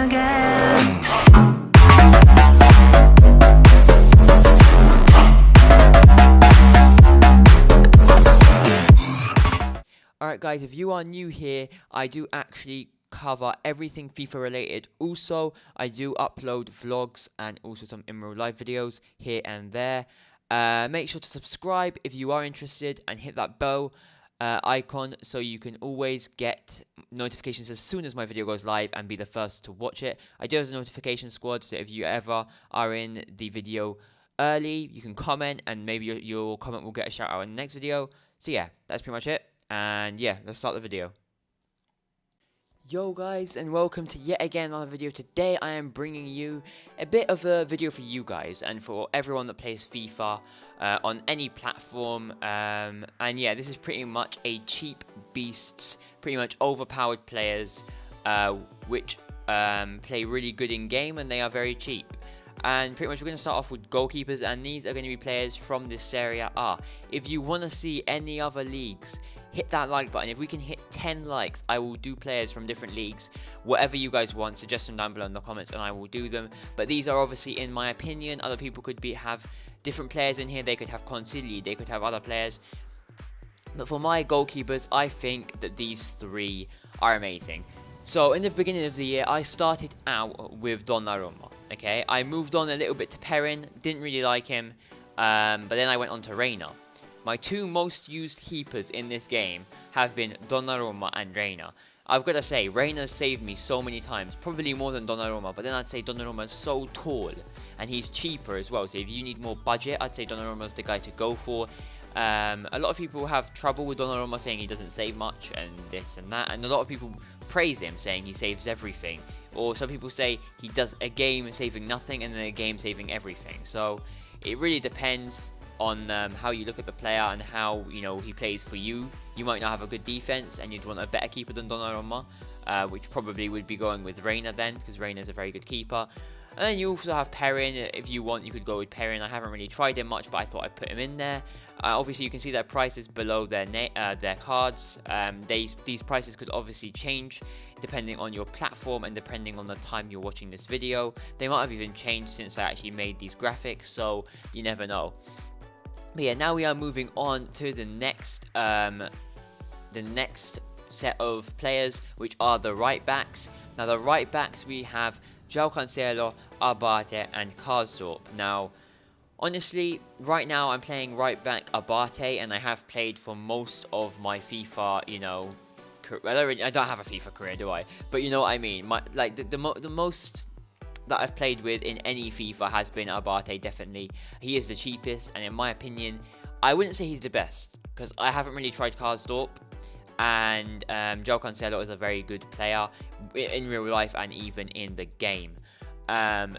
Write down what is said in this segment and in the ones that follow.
again. Alright guys, if you are new here, I do actually cover everything FIFA related. Also, I do upload vlogs and also some in real life videos here and there. Make sure to subscribe if you are interested and hit that bell icon so you can always get notifications as soon as my video goes live and be the first to watch it. I do have a notification squad, so if you ever are in the video early, you can comment and maybe your comment will get a shout out in the next video. So yeah, that's pretty much it. And yeah, let's start the video. Yo guys, and welcome to yet again another video. Today I am bringing you a bit of a video for you guys and for everyone that plays FIFA on any platform. And yeah, this is pretty much a cheap beasts, pretty much overpowered players which play really good in game and they are very cheap. And pretty much we're going to start off with goalkeepers, and these are going to be players from the Serie A. If you want to see any other leagues, hit that like button. If we can hit 10 likes, I will do players from different leagues. Whatever you guys want, suggest them down below in the comments and I will do them. But these are obviously in my opinion. Other people could have different players in here. They could have Consigli, they could have other players. But for my goalkeepers, I think that these three are amazing. So in the beginning of the year, I started out with Donnarumma. Okay, I moved on a little bit to Perrin, didn't really like him, but then I went on to Reina. My two most used keepers in this game have been Donnarumma and Reina. I've got to say, Reina saved me so many times, probably more than Donnarumma, but then I'd say Donnarumma is so tall, and he's cheaper as well, so if you need more budget, I'd say Donnarumma is the guy to go for. A lot of people have trouble with Donnarumma, saying he doesn't save much, and this and that, and a lot of people praise him, saying he saves everything. Or some people say he does a game saving nothing and then a game saving everything. So it really depends on how you look at the player and how he plays for you. You might not have a good defense and you'd want a better keeper than Donnarumma, which probably would be going with Reina then, because Reina is a very good keeper. And then you also have Perrin. If you want, you could go with Perrin. I haven't really tried him much, but I thought I'd put him in there. Obviously, you can see their prices below their cards. These prices could obviously change depending on your platform and depending on the time you're watching this video. They might have even changed since I actually made these graphics, so you never know. But yeah, now we are moving on to the next set of players, which are the right backs. Now the right backs, we have João Cancelo, Abate and Karsdorp. Now honestly, right now I'm playing right back Abate, and I have played for most of my FIFA, I don't have a FIFA career, do I? But you know what I mean. The most that I've played with in any FIFA has been Abate, definitely. He is the cheapest, and in my opinion, I wouldn't say he's the best, because I haven't really tried Karsdorp. And João Cancelo is a very good player in real life and even in the game.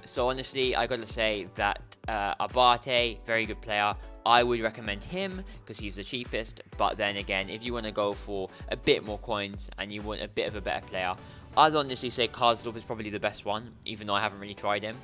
So honestly, I gotta say that Abate, very good player. I would recommend him because he's the cheapest. But then again, if you want to go for a bit more coins and you want a bit of a better player, I'd honestly say Karsdorp is probably the best one, even though I haven't really tried him.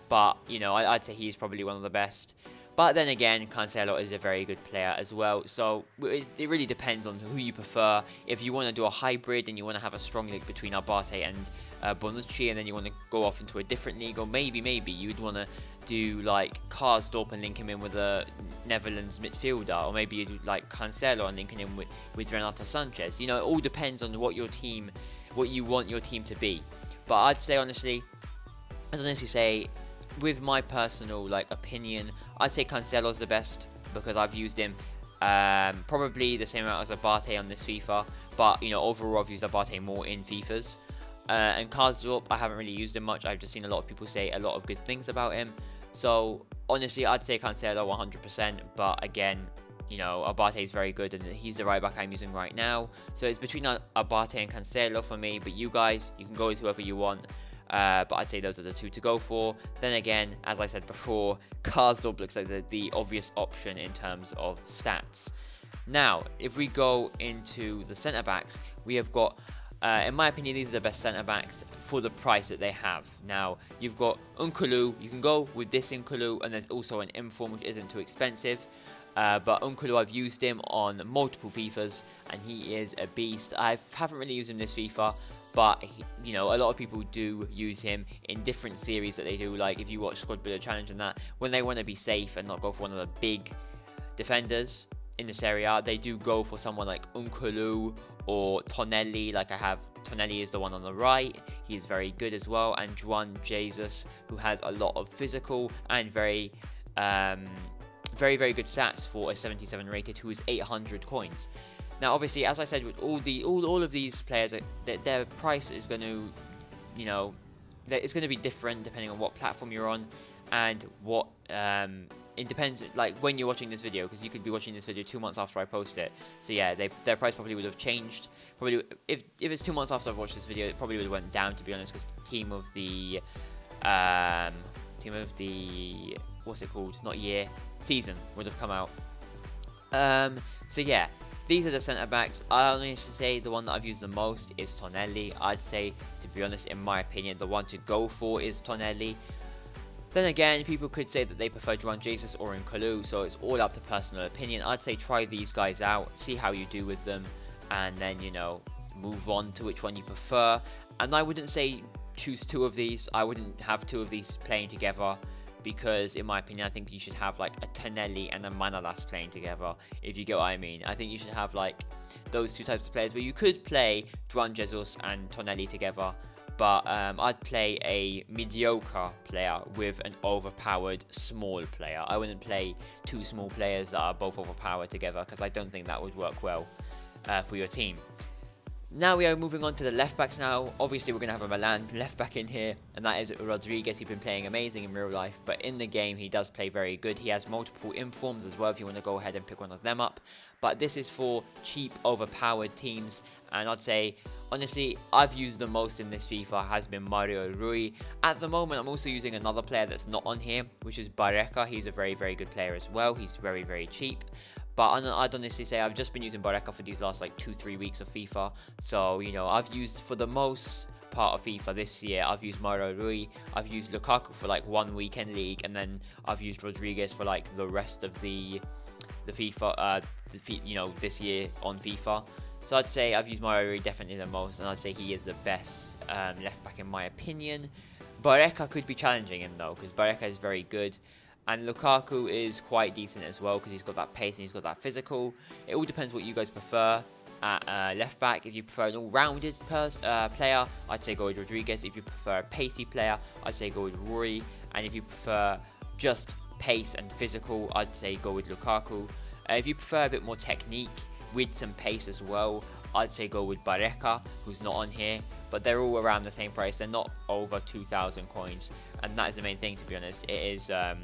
But I'd say he's probably one of the best. But then again, Cancelo is a very good player as well. So it really depends on who you prefer. If you want to do a hybrid and you want to have a strong link between Abate and Bonucci, and then you want to go off into a different league, or maybe you'd want to do like Karsdorp and link him in with a Netherlands midfielder, or maybe you do like Cancelo and linking him with Renato Sanchez. It all depends on what you want your team to be. But I'd say honestly, with my personal opinion, I'd say Cancelo's the best because I've used him probably the same amount as Abate on this FIFA, but overall I've used Abate more in FIFAs. And Karsdorp, I haven't really used him much. I've just seen a lot of people say a lot of good things about him. So honestly, I'd say Cancelo 100%. But again, Abate is very good, and he's the right back I'm using right now. So it's between Abate and Cancelo for me. But you guys, you can go with whoever you want. But I'd say those are the two to go for. Then again, as I said before, Karsdorp looks like the obvious option in terms of stats. Now, if we go into the centre backs, we have got, in my opinion, these are the best centre backs for the price that they have. Now, you've got N'Koulou. You can go with this N'Koulou, and there's also an Inform, which isn't too expensive. But N'Koulou, I've used him on multiple FIFAs, and he is a beast. I haven't really used him this FIFA, but you know, a lot of people do use him in different series that they do. Like if you watch Squad Builder Challenge and that, when they want to be safe and not go for one of the big defenders in the Serie A, they do go for someone like Unkulu or Tonelli. Like I have Tonelli is the one on the right. He is very good as well, and Juan Jesus, who has a lot of physical and very very good stats for a 77 rated, who is 800 coins. Now obviously, as I said, with all of these players, their price is going to, you know, it's going to be different depending on what platform you're on and what it depends, like when you're watching this video, because you could be watching this video 2 months after I post it. So yeah, their price probably would have changed. Probably if it's 2 months after I've watched this video, it probably would have went down, to be honest, because team of the what's it called? Not year, season would have come out. So yeah, these are the centre backs. I honestly say the one that I've used the most is Tonelli. I'd say, to be honest, in my opinion, the one to go for is Tonelli. Then again, people could say that they prefer Juan Jesus or Nkulu, so it's all up to personal opinion. I'd say try these guys out, see how you do with them, and then, you know, move on to which one you prefer. And I wouldn't say choose 2 of these. I wouldn't have 2 of these playing together, because in my opinion, I think you should have like a Tonelli and a Manolas playing together, if you get what I mean. I think you should have like those 2 types of players, where you could play Juan Jesus and Tonelli together, but I'd play a mediocre player with an overpowered small player. I wouldn't play 2 small players that are both overpowered together, because I don't think that would work well for your team. Now we are moving on to the left backs now. Obviously, we're going to have a Milan left back in here, and that is Rodriguez. He's been playing amazing in real life, but in the game, he does play very good. He has multiple informs as well, if you want to go ahead and pick one of them up. But this is for cheap, overpowered teams, and I'd say, honestly, I've used the most in this FIFA has been Mario Rui. At the moment, I'm also using another player that's not on here, which is Barreca. He's a very good player as well. He's very cheap. But I'd honestly say I've just been using Barreca for these last like 2-3 weeks of FIFA. So, you know, I've used, for the most part of FIFA this year, I've used Mario Rui, I've used Lukaku for like 1 weekend league, and then I've used Rodriguez for like the rest of the FIFA, you know, this year on FIFA. So I'd say I've used Mario Rui definitely the most, and I'd say he is the best left back in my opinion. Barreca could be challenging him though, because Barreca is very good. And Lukaku is quite decent as well, because he's got that pace and he's got that physical. It all depends what you guys prefer at left back. If you prefer an all-rounded player, I'd say go with Rodriguez. If you prefer a pacey player, I'd say go with Rui. And if you prefer just pace and physical, I'd say go with Lukaku. If you prefer a bit more technique with some pace as well, I'd say go with Barreca, who's not on here. But they're all around the same price. They're not over 2,000 coins, and that is the main thing, to be honest. It is a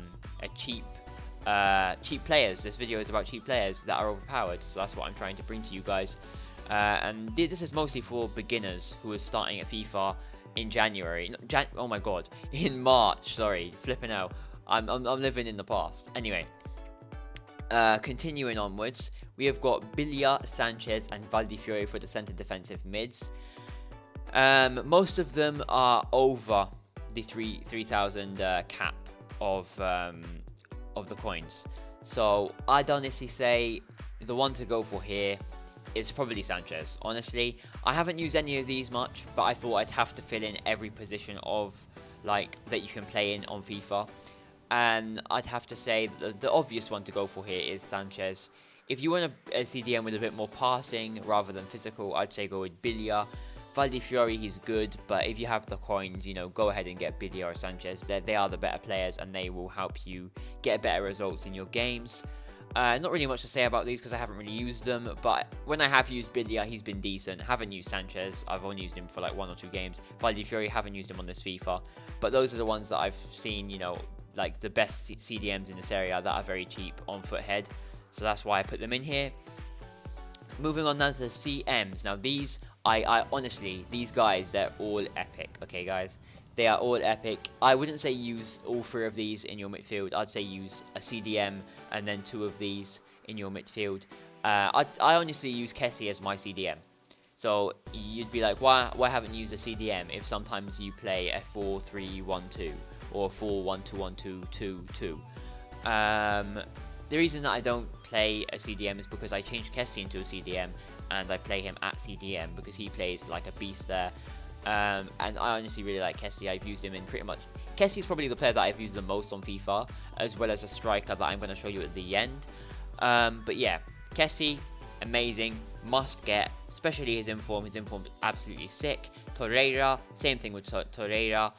cheap players. This video is about cheap players that are overpowered, so that's what I'm trying to bring to you guys. And this is mostly for beginners who are starting at FIFA in January. Oh my god, in March. Sorry, flipping out. I'm living in the past. Anyway. Continuing onwards, we have got Bilia, Sanchez, and Valdifiore for the centre defensive mids. Most of them are over the 3,000 cap of the coins. So I'd honestly say the one to go for here is probably Sanchez. Honestly, I haven't used any of these much, but I thought I'd have to fill in every position of like that you can play in on FIFA. And I'd have to say the obvious one to go for here is Sanchez. If you want a CDM with a bit more passing rather than physical, I'd say go with Bilia. Valdifiore, he's good, but if you have the coins, you know, go ahead and get Bilia or Sanchez. They are the better players, and they will help you get better results in your games. Not really much to say about these because I haven't really used them, but when I have used Bilia, he's been decent. Haven't used Sanchez. I've only used him for like 1 or 2 games. Valdifiore, haven't used him on this FIFA, but those are the ones that I've seen, you know, like the best CDMs in this area that are very cheap on foot head. So that's why I put them in here. Moving on now to the CMs. Now these, I honestly, these guys, they're all epic. Okay guys, they are all epic. I wouldn't say use all 3 of these in your midfield. I'd say use a CDM and then 2 of these in your midfield. I honestly use Kessie as my CDM. So you'd be like, why haven't you used a CDM if sometimes you play a 4-3-1-2 or 4-1-2-1-2-2-2? The reason that I don't play a CDM is because I changed Kessie into a CDM and I play him at CDM because he plays like a beast there. And I honestly really like Kessie. I've used him in pretty much... Kessie's probably the player that I've used the most on FIFA, as well as a striker that I'm going to show you at the end. But yeah, Kessie, amazing, must get, especially his inform. His inform is absolutely sick. Torreira, same thing with Torreira.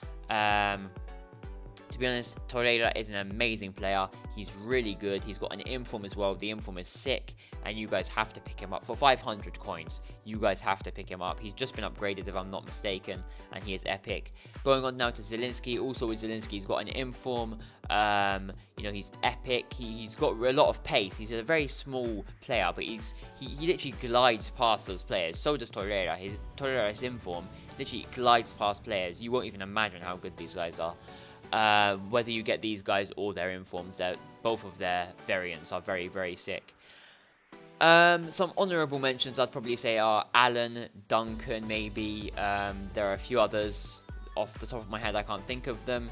To be honest, Torreira is an amazing player. He's really good. He's got an inform as well. The inform is sick, and you guys have to pick him up for 500 coins. You guys have to pick him up. He's just been upgraded, if I'm not mistaken, and he is epic. Going on now to Zielinski. Also with Zielinski, he's got an inform. You know, he's epic. He's got a lot of pace. He's a very small player, but he literally glides past those players. So does Torreira. Torreira's inform literally glides past players. You won't even imagine how good these guys are. Whether you get these guys or their informs, both of their variants are very, very sick. Some honourable mentions I'd probably say are Alan, Duncan, maybe. There are a few others off the top of my head, I can't think of them.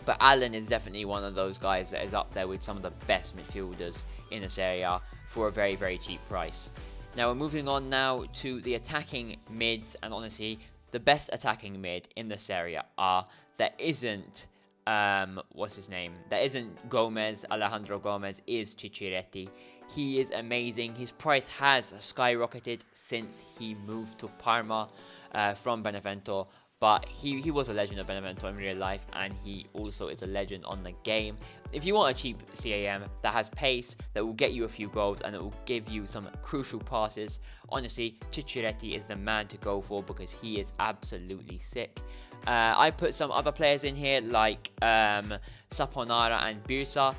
But Alan is definitely one of those guys that is up there with some of the best midfielders in the Serie for a very, very cheap price. Now we're moving on now to the attacking mids, and honestly, the best attacking mid in the Serie there isn't, what's his name? There isn't Gomez, Alejandro Gomez, is Cicciretti. He is amazing. His price has skyrocketed since he moved to Parma from Benevento. But he was a legend of Benevento in real life, and he also is a legend on the game. If you want a cheap CAM that has pace, that will get you a few goals, and it will give you some crucial passes, honestly, Cicciretti is the man to go for because he is absolutely sick. I put some other players in here like Saponara and Birsa.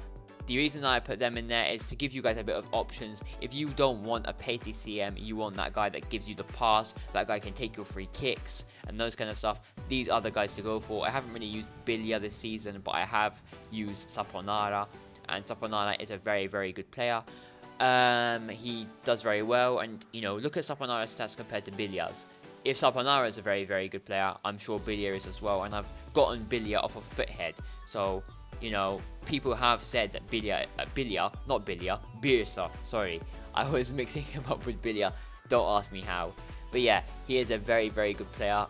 The reason I put them in there is to give you guys a bit of options. If you don't want a pacey CM, you want that guy that gives you the pass, that guy can take your free kicks and those kind of stuff. These are the guys to go for. I haven't really used Bilia this season, but I have used Saponara, and Saponara is a very, very good player. He does very well, and you know, look at Saponara's stats compared to Bilia's. If Saponara is a very, very good player, I'm sure Bilia is as well, and I've gotten Bilia off of Foothead, so you know, people have said that Birsa, sorry, I was mixing him up with Bilia, don't ask me how, but yeah, he is a very, very good player.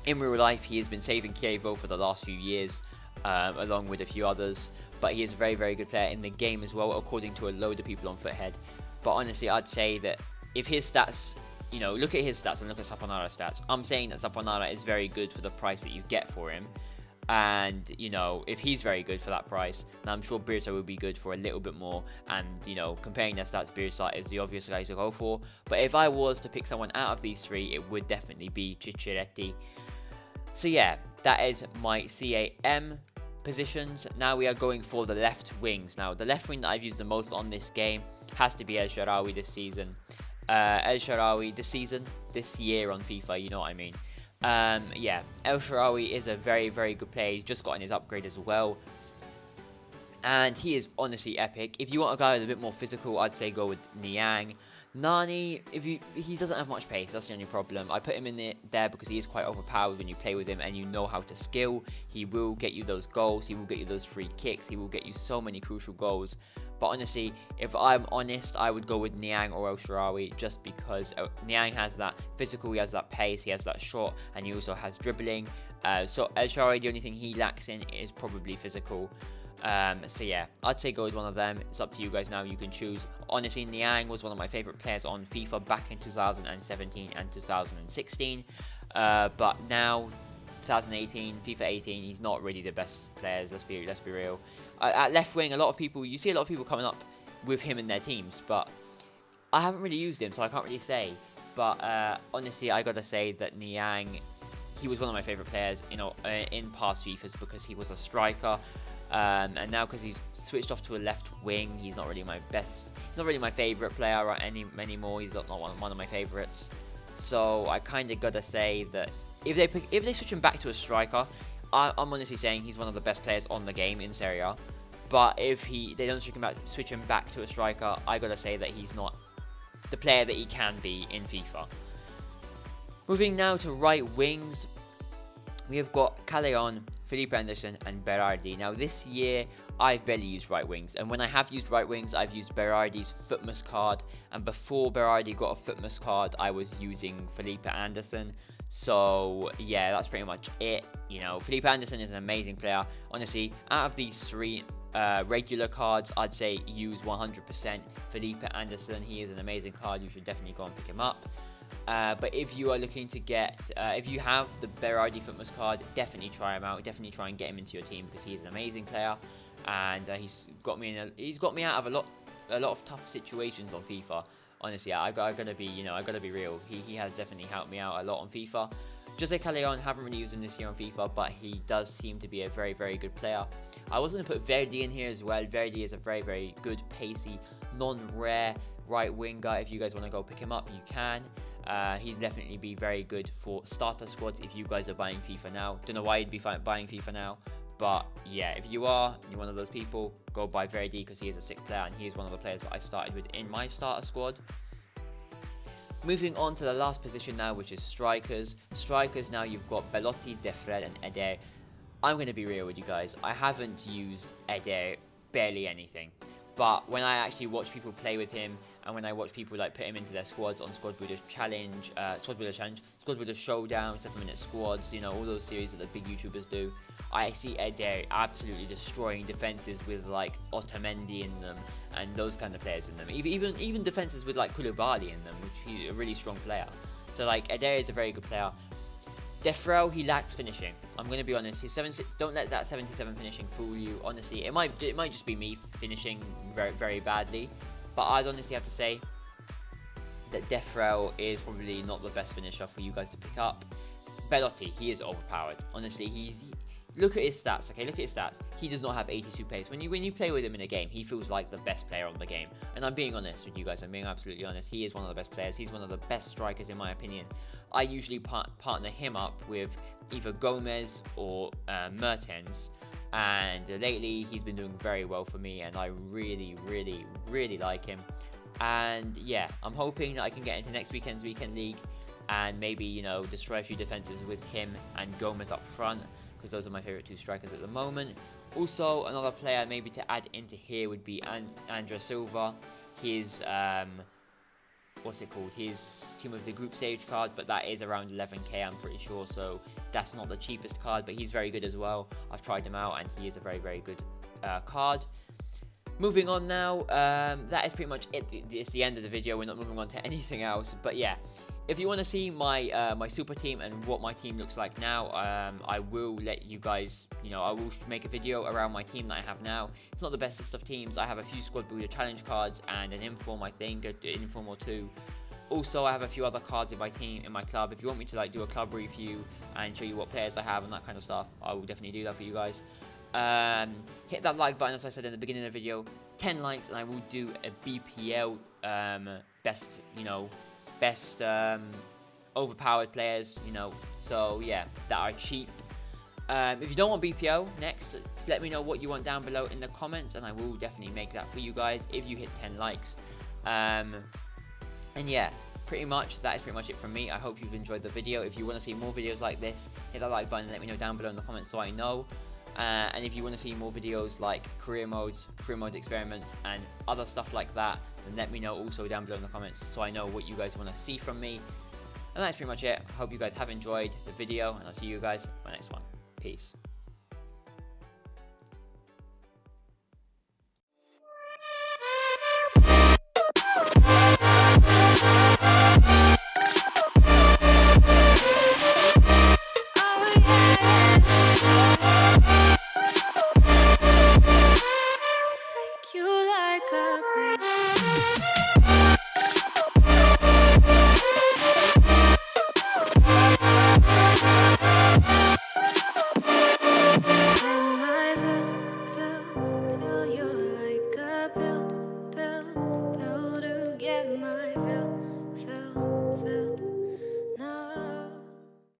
In real life, he has been saving Chievo for the last few years, along with a few others, but he is a very, very good player in the game as well, according to a load of people on Foothead. But honestly, I'd say that if his stats, you know, look at his stats and look at Saponara's stats, I'm saying that Saponara is very good for the price that you get for him. And, you know, if he's very good for that price, then I'm sure Birsa will be good for a little bit more. And, you know, comparing their stats, Birsa is the obvious guy to go for. But if I was to pick someone out of these three, it would definitely be Cicciretti. So yeah, that is my CAM positions. Now we are going for the left wings. Now, the left wing that I've used the most on this game has to be El Shaarawy this season. El Shaarawy this year on FIFA, you know what I mean. Yeah, El Shaarawy is a very, very good player. He's just gotten his upgrade as well, and he is honestly epic. If you want a guy with a bit more physical, I'd say go with Niang. Nani, he doesn't have much pace, that's the only problem. I put him in there because he is quite overpowered when you play with him and you know how to skill. He will get you those goals, he will get you those free kicks, he will get you so many crucial goals. But honestly, if I'm honest, I would go with Niang or El Shaarawy just because Niang has that physical, he has that pace, he has that shot, and he also has dribbling. So El Shaarawy, the only thing he lacks in is probably physical. So yeah, I'd say go with one of them. It's up to you guys now, you can choose. Honestly, Niang was one of my favourite players on FIFA back in 2017 and 2016. But now, 2018, FIFA 18, he's not really the best players, let's be real. At left wing, you see a lot of people coming up with him in their teams, but I haven't really used him, so I can't really say. But honestly, I gotta say that Niang, he was one of my favourite players, you know, in past FIFAs because he was a striker. And now because he's switched off to a left wing, he's not really my favourite player anymore. He's not one of my favourites. So I kind of gotta say that if they switch him back to a striker, I'm honestly saying he's one of the best players on the game in Serie A. But if they don't switch him back to a striker, I gotta say that he's not the player that he can be in FIFA. Moving now to right wings, we have got Callejon, Felipe Anderson, and Berardi. Now this year, I've barely used right wings, and when I have used right wings, I've used Berardi's Footmas card, and before Berardi got a Footmas card, I was using Felipe Anderson. So yeah, that's pretty much it. You know, Felipe Anderson is an amazing player. Honestly, out of these three regular cards, I'd say use 100% Felipe Anderson. He is an amazing card. You should definitely go and pick him up. But if you are looking to get, if you have the Berardi Footmas card, definitely try him out. Definitely try and get him into your team because he is an amazing player, and he's got me out of a lot of tough situations on FIFA. Honestly, I gotta be real. He has definitely helped me out a lot on FIFA. Jose Callejon, haven't really used him this year on FIFA, but he does seem to be a very, very good player. I was going to put Verdi in here as well. Verdi is a very, very good, pacey, non-rare right winger. If you guys want to go pick him up, you can. He'd definitely be very good for starter squads if you guys are buying FIFA now. Don't know why you'd be buying FIFA now, but yeah, if you're one of those people, go buy Verdi because he is a sick player and he is one of the players that I started with in my starter squad. Moving on to the last position now, which is strikers. Strikers now, you've got Belotti, Defred, and Eder. I'm going to be real with you guys. I haven't used Eder barely anything. But when I actually watch people play with him, and when I watch people like put him into their squads on Squad Builder Challenge, Squad Builder Showdown, 7-minute squads, you know, all those series that the big YouTubers do, I see Eder absolutely destroying defenses with like Otamendi in them and those kind of players in them. Even defenses with like Koulibaly in them, which he's a really strong player. So like Eder is a very good player. Defrel, he lacks finishing. I'm going to be honest. His 76, don't let that 77 finishing fool you. Honestly, it might just be me finishing very, very badly, but I'd honestly have to say that Defrel is probably not the best finisher for you guys to pick up. Belotti, he is overpowered. Honestly, look at his stats. Okay, look at his stats. He does not have 82 pace. When you play with him in a game, he feels like the best player on the game. And I'm being honest with you guys. I'm being absolutely honest. He is one of the best players. He's one of the best strikers in my opinion. I usually partner him up with either Gomez or Mertens. And lately, he's been doing very well for me, and I really, really, really like him. And yeah, I'm hoping that I can get into next weekend's Weekend League and maybe, you know, destroy a few defenses with him and Gomez up front, because those are my favorite two strikers at the moment. Also, another player maybe to add into here would be Andrea Silva. His what's it called? His Team of the Group Stage card, but that is around 11k, I'm pretty sure. So that's not the cheapest card, but he's very good as well. I've tried him out, and he is a very, very good card. Moving on now, that is pretty much it. It's the end of the video. We're not moving on to anything else, but yeah. If you want to see my my super team and what my team looks like now, I will let you guys, you know, I will make a video around my team that I have now. It's not the bestest of teams. I have a few Squad Builder Challenge cards and an Inform, I think, an Inform or two. Also, I have a few other cards in my team, in my club. If you want me to like do a club review and show you what players I have and that kind of stuff, I will definitely do that for you guys. Hit that like button, as I said in the beginning of the video. 10 likes and I will do a BPL best overpowered players, you know, so yeah, that are cheap. If you don't want BPO next, let me know what you want down below in the comments, and I will definitely make that for you guys if you hit 10 likes. And yeah, pretty much that is pretty much it from me. I hope you've enjoyed the video. If you want to see more videos like this, hit that like button and let me know down below in the comments so I know. And if you want to see more videos like career mode experiments and other stuff like that, then let me know also down below in the comments so I know what you guys want to see from me. And that's pretty much it. I hope you guys have enjoyed the video, and I'll see you guys in my next one. Peace. You like a